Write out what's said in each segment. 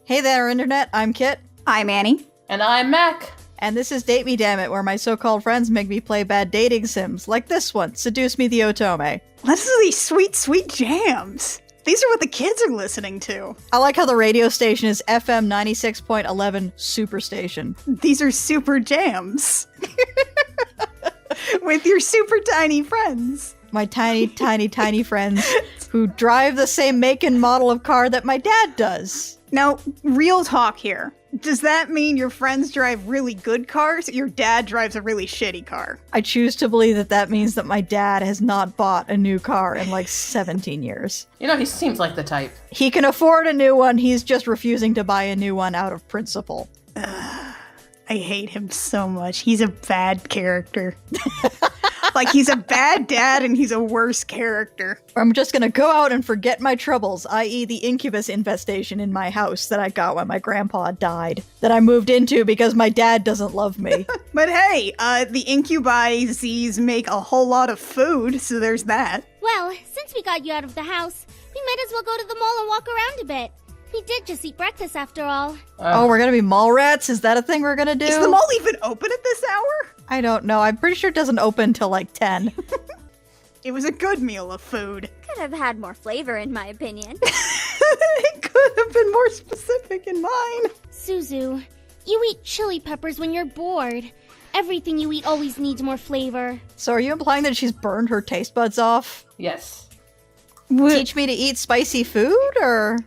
Hey there, Internet. I'm Kit. I'm Annie. And I'm Mac. And this is Date Me Dammit, where my so-called friends make me play bad dating sims, like this one, Seduce Me the Otome. Listen to these sweet, sweet jams. These are what the kids are listening to. I like how the radio station is FM 96.11 Superstation. These are super jams. With your super tiny friends. My tiny, tiny, tiny friends who drive the same make and model of car that my dad does. Now, real talk here. Does that mean your friends drive really good cars, or your dad drives a really shitty car? I choose to believe that that means that my dad has not bought a new car in like 17 years. You know, he seems like the type. He can afford a new one, he's just refusing to buy a new one out of principle. I hate him so much. He's a bad character. Like, he's a bad dad and he's a worse character. I'm just gonna go out and forget my troubles, i.e. the incubus infestation in my house that I got when my grandpa died, that I moved into because my dad doesn't love me. But hey, the incubies make a whole lot of food, so there's that. Well, since we got you out of the house, we might as well go to the mall and walk around a bit. We did just eat breakfast after all. Oh, we're gonna be mall rats? Is that a thing we're gonna do? Is the mall even open at this hour? I don't know. I'm pretty sure it doesn't open till like 10. It was a good meal of food. Could have had more flavor, in my opinion. It could have been more specific in mine. Suzu, you eat chili peppers when you're bored. Everything you eat always needs more flavor. So are you implying that she's burned her taste buds off? Yes. Teach me to eat spicy food, or...?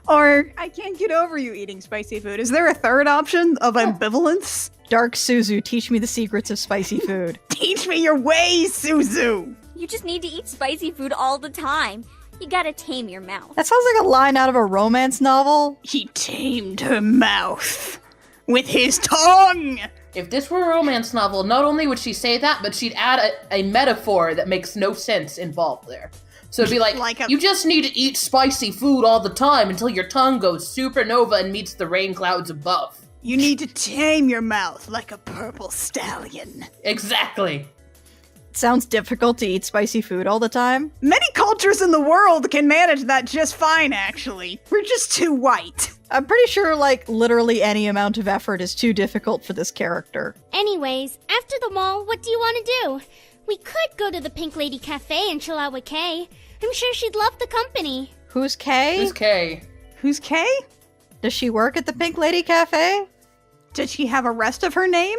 Or, I can't get over you eating spicy food. Is there a third option of ambivalence? Dark Suzu, teach me the secrets of spicy food. Teach me your ways, Suzu! You just need to eat spicy food all the time. You gotta tame your mouth. That sounds like a line out of a romance novel. He tamed her mouth with his tongue! If this were a romance novel, not only would she say that, but she'd add a metaphor that makes no sense involved there. So it'd be like you just need to eat spicy food all the time until your tongue goes supernova and meets the rain clouds above. You need to tame your mouth like a purple stallion. Exactly. It sounds difficult to eat spicy food all the time. Many cultures in the world can manage that just fine, actually. We're just too white. I'm pretty sure, like, literally any amount of effort is too difficult for this character. Anyways, after the mall, what do you want to do? We could go to the Pink Lady Cafe and chill out with Kay. I'm sure she'd love the company. Who's Kay? Who's Kay? Who's Kay? Does she work at the Pink Lady Cafe? Did she have a rest of her name?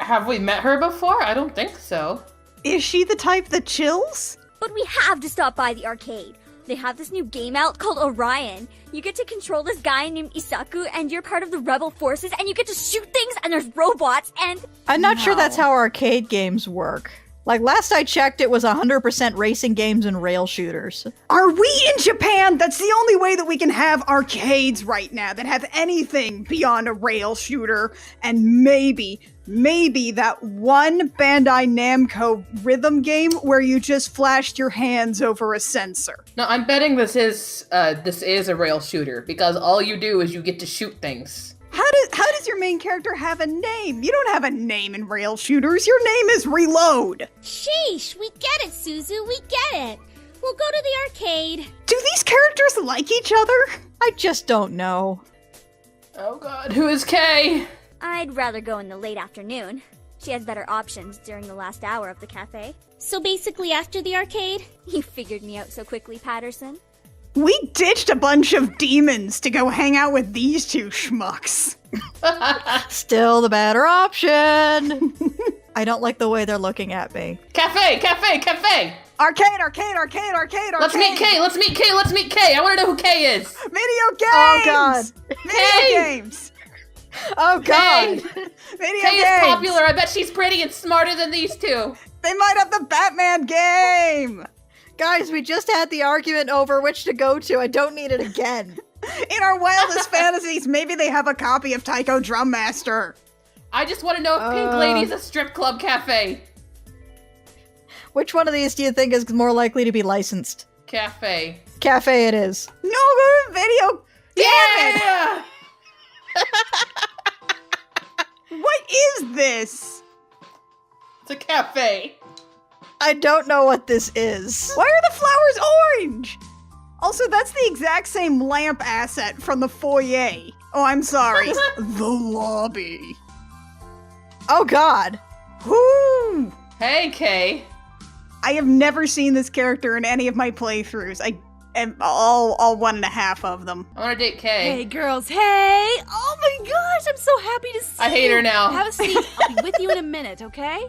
Have we met her before? I don't think so. Is she the type that chills? But we have to stop by the arcade. They have this new game out called Orion. You get to control this guy named Isaku, and you're part of the rebel forces, and you get to shoot things, and there's robots, and... I'm not sure that's how arcade games work. Like, last I checked, it was 100% racing games and rail shooters. Are we in Japan? That's the only way that we can have arcades right now that have anything beyond a rail shooter and maybe that one Bandai Namco rhythm game where you just flashed your hands over a sensor. No, I'm betting this is a rail shooter because all you do is you get to shoot things. How does your main character have a name? You don't have a name in rail shooters. Your name is Reload. Sheesh, we get it, Suzu, we get it. We'll go to the arcade. Do these characters like each other? I just don't know. Oh god, who is Kay? I'd rather go in the late afternoon. She has better options during the last hour of the cafe. So basically after the arcade? You figured me out so quickly, Patterson. We ditched a bunch of demons to go hang out with these two schmucks. Still the better option. I don't like the way they're looking at me. Cafe! Arcade! Let's meet Kay! I want to know who Kay is! Video games! Oh god. Video games! Oh god. Video Kay games! is popular. I bet she's pretty and smarter than these two. They might have the Batman game! Guys, we just had the argument over which to go to. I don't need it again. In our wildest fantasies, maybe they have a copy of Taiko Drum Master. I just want to know if Pink Lady's a strip club cafe. Which one of these do you think is more likely to be licensed? Cafe. Cafe it is. No, go to video. Yeah! What is this? It's a cafe. I don't know what this is. Why are the flowers orange? Also, that's the exact same lamp asset from the foyer. Oh, I'm sorry. The lobby. Oh, God. Whoo! Hey, Kay. I have never seen this character in any of my playthroughs. I am all 1.5 of them. I want to date Kay. Hey, girls, hey! Oh my gosh, I'm so happy to see you. I hate her now. Have a seat. I'll be with you in a minute, okay?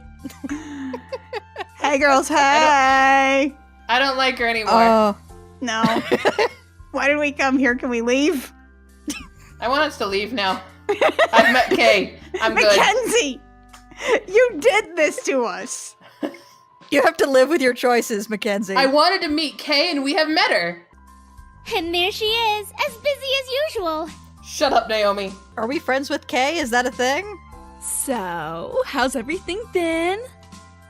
Hey, girls, hey! I don't like her anymore. Oh. No. Why did we come here? Can we leave? I want us to leave now. I've met Kay. I'm good. Mackenzie! You did this to us! You have to live with your choices, Mackenzie. I wanted to meet Kay and we have met her. And there she is, as busy as usual. Shut up, Naomi. Are we friends with Kay? Is that a thing? So, how's everything been?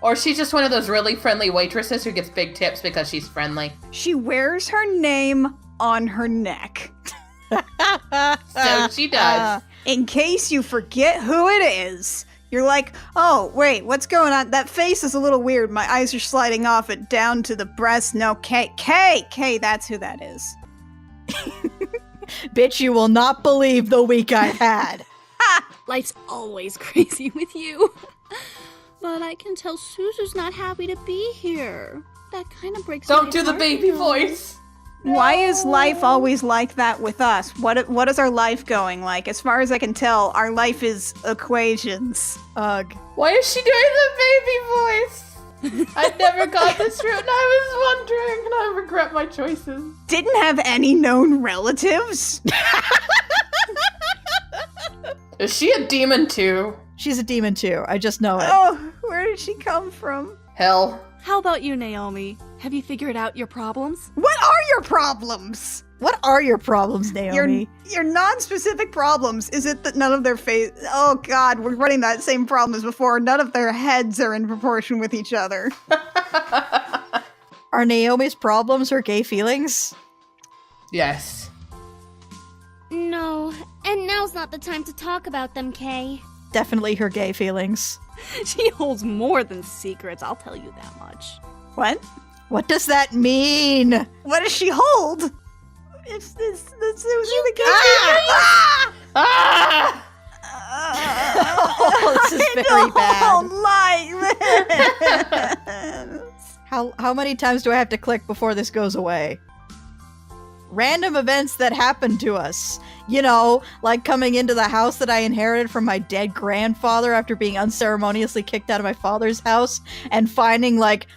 Or she's just one of those really friendly waitresses who gets big tips because she's friendly. She wears her name on her neck. So she does. In case you forget who it is. You're like, oh, wait, what's going on? That face is a little weird. My eyes are sliding off it down to the breast. No, Kay, that's who that is. Bitch, you will not believe the week I've had. Life's always crazy with you. But I can tell Suzu's not happy to be here. That kind of breaks Don't my do the heart, baby you know. voice. Why is life always like that with us? What is our life going like? As far as I can tell, our life is equations. Ugh. Why is she doing the baby voice? I never got this route and I was wondering and I regret my choices. Didn't have any known relatives? Is she a demon too? She's a demon too. I just know it. Oh, where did she come from? Hell. How about you, Naomi? Have you figured out your problems? What are your problems? What are your problems, Naomi? Your non-specific problems. Is it that none of their face? Oh God, we're running that same problem as before. None of their heads are in proportion with each other. Are Naomi's problems her gay feelings? Yes. No, and now's not the time to talk about them, Kay. Definitely her gay feelings. She holds more than secrets, I'll tell you that much. What? What does that mean? What does she hold? It's this the Ah! Ah! Oh, this is very bad. Like this. How many times do I have to click before this goes away? Random events that happen to us. You know, like coming into the house that I inherited from my dead grandfather after being unceremoniously kicked out of my father's house and finding like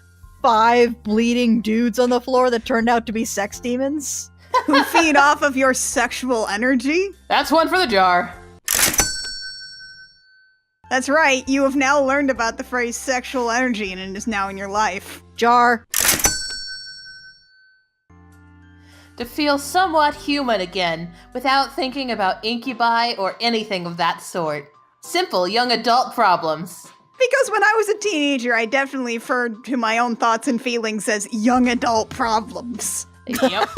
5 bleeding dudes on the floor that turned out to be sex demons. Who feed off of your sexual energy? That's one for the jar. That's right, you have now learned about the phrase sexual energy and it is now in your life. Jar. To feel somewhat human again, without thinking about incubi or anything of that sort. Simple young adult problems. Because when I was a teenager, I definitely referred to my own thoughts and feelings as young adult problems. Yep.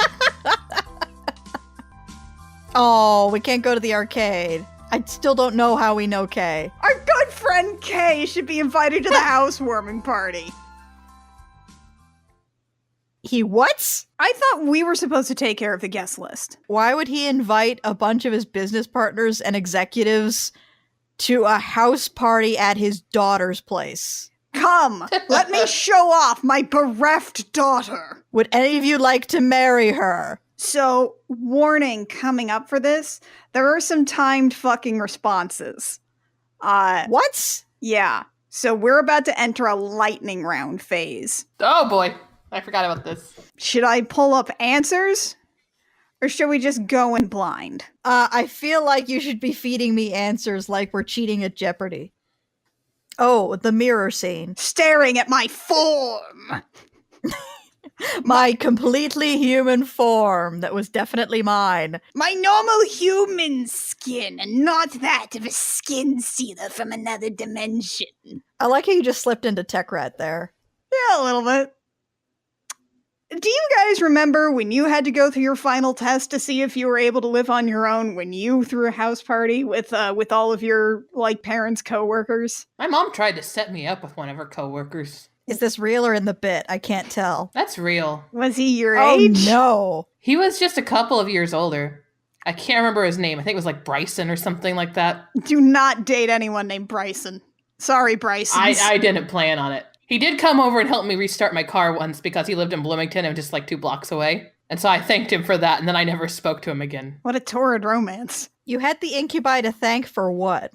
Oh, we can't go to the arcade. I still don't know how we know Kay. Our good friend Kay should be invited to the housewarming party. He what? I thought we were supposed to take care of the guest list. Why would he invite a bunch of his business partners and executives to a house party at his daughter's place? Come, let me show off my bereft daughter. Would any of you like to marry her? So, warning coming up for this, there are some timed fucking responses. What? Yeah. So we're about to enter a lightning round phase. Oh boy. I forgot about this. Should I pull up answers? Or should we just go in blind? I feel like you should be feeding me answers like we're cheating at Jeopardy. Oh, the mirror scene. Staring at my form! My completely human form that was definitely mine. My normal human skin, and not that of a skin stealer from another dimension. I like how you just slipped into tech rat there. Yeah, a little bit. Do you guys remember when you had to go through your final test to see if you were able to live on your own when you threw a house party with all of your, like, parents' coworkers? My mom tried to set me up with one of her coworkers. Is this real or in the bit? I can't tell. That's real. Was he your age? Oh, no. He was just a couple of years older. I can't remember his name. I think it was like Bryson or something like that. Do not date anyone named Bryson. Sorry, Bryson. I didn't plan on it. He did come over and help me restart my car once because he lived in Bloomington and just like 2 blocks away. And so I thanked him for that, and then I never spoke to him again. What a torrid romance. You had the incubi to thank for what?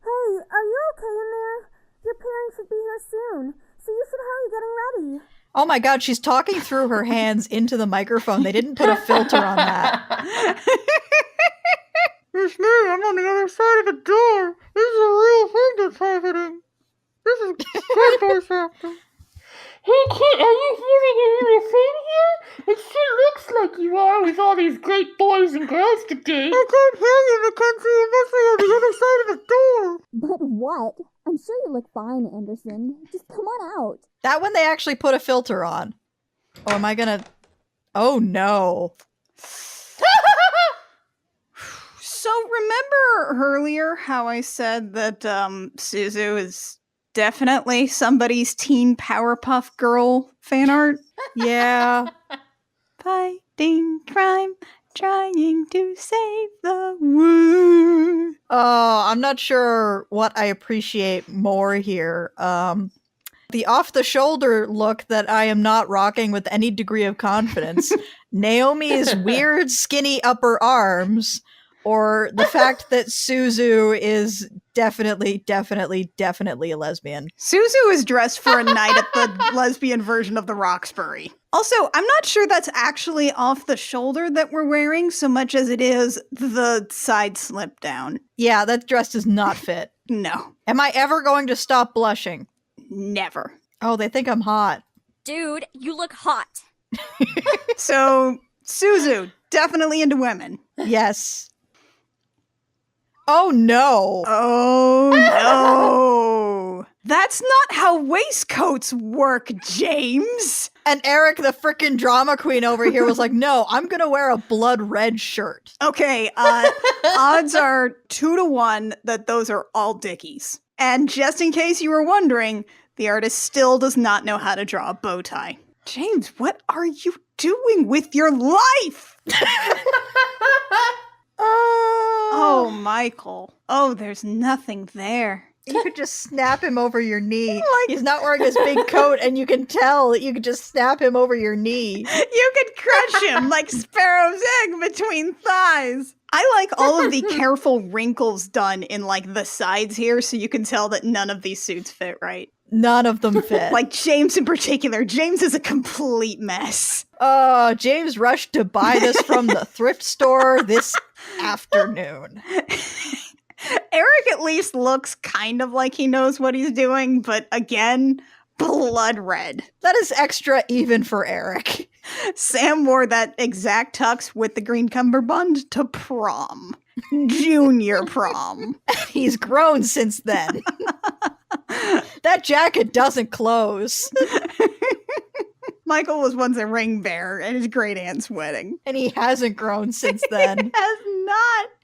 Hey, are you okay in there? Your parents should be here soon, so you should hurry getting ready. Oh my god, she's talking through her hands into the microphone. They didn't put a filter on that. It's me, I'm on the other side of the door. This is a real thing that's happening. This is great voice acting. Hey kid, are you hearing anything here? It sure looks like you are with all these great boys and girls today. I can't hear you, Mackenzie. You must be on the other side of the door. But what? I'm sure you look fine, Anderson. Just come on out. That one they actually put a filter on. Oh, am I gonna... Oh, no. So remember earlier how I said that Suzu is definitely somebody's teen Powerpuff Girl fan art? Yeah. Fighting crime, trying to save the world. Oh, I'm not sure what I appreciate more here. The off-the-shoulder look that I am not rocking with any degree of confidence, Naomi's weird skinny upper arms, or the fact that Suzu is definitely a lesbian. Suzu is dressed for a night at the lesbian version of the Roxbury. Also, I'm not sure that's actually off the shoulder that we're wearing so much as it is the side slip down. Yeah, that dress does not fit. No. Am I ever going to stop blushing? Never. Oh, they think I'm hot. Dude, you look hot. So, Suzu, definitely into women. Yes. Oh, no. Oh, no. That's not how waistcoats work, James. And Eric, the frickin' drama queen over here, was like, no, I'm gonna wear a blood red shirt. Okay, odds are 2-1 that those are all Dickies. And just in case you were wondering, the artist still does not know how to draw a bow tie. James, what are you doing with your life? Oh, Michael. Oh, there's nothing there. You could just snap him over your knee. He's not wearing his big coat, and you can tell that you could just snap him over your knee. You could crush him like Sparrow's egg between thighs. I like all of the careful wrinkles done in like the sides here, so you can tell that none of these suits fit right. None of them fit. Like James in particular. James is a complete mess. James rushed to buy this from the thrift store this afternoon. Eric at least looks kind of like he knows what he's doing, but again, blood red. That is extra even for Eric. Sam wore that exact tux with the green cummerbund to prom. Junior prom. He's grown since then. That jacket doesn't close. Michael was once a ring bearer at his great aunt's wedding. And he hasn't grown since then. He has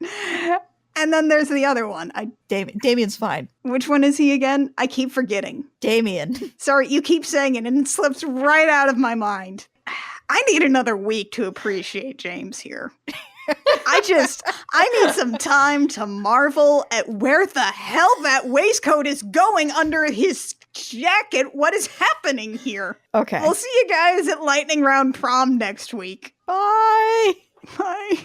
not. And then there's the other one. Damien's fine. Which one is he again? I keep forgetting. Damien. Sorry, you keep saying it and it slips right out of my mind. I need another week to appreciate James here. I need some time to marvel at where the hell that waistcoat is going under his jacket. What is happening here? Okay. We'll see you guys at Lightning Round Prom next week. Bye. Bye.